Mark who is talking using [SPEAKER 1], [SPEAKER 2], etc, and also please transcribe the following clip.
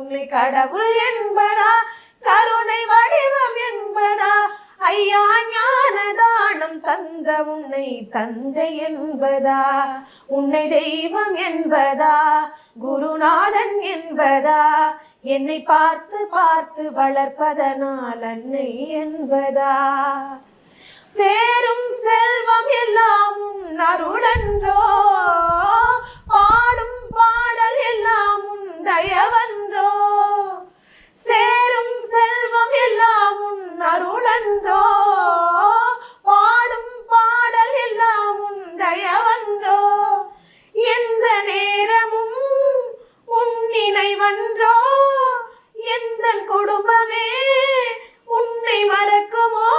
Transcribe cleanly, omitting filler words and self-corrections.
[SPEAKER 1] உன்னை கடவுள் என்பதா கருணை வடிவம் என்பதா ஐயா ஞானதானம் தந்த உன்னை தந்தை என்பதா உன்னை தெய்வம் என்பதா குருநாதன் என்பதா என்னை பார்த்து பார்த்து வளர்ப்பதனால் அன்னை என்பதா சேரும் செல்வம் எல்லாம் உன் அருளன்றோ பாடும் பாடல் எல்லாம் உன் தயவன்றோ சேரும் செல்வம் எல்லாம் உன் அருளன்றோ பாடும் பாடல் எல்லாம் உன் தயவன்றோ எந்த நேரமும் உன் நினைவன்றோ எந்த குடும்பமே உன்னை மறக்குமோ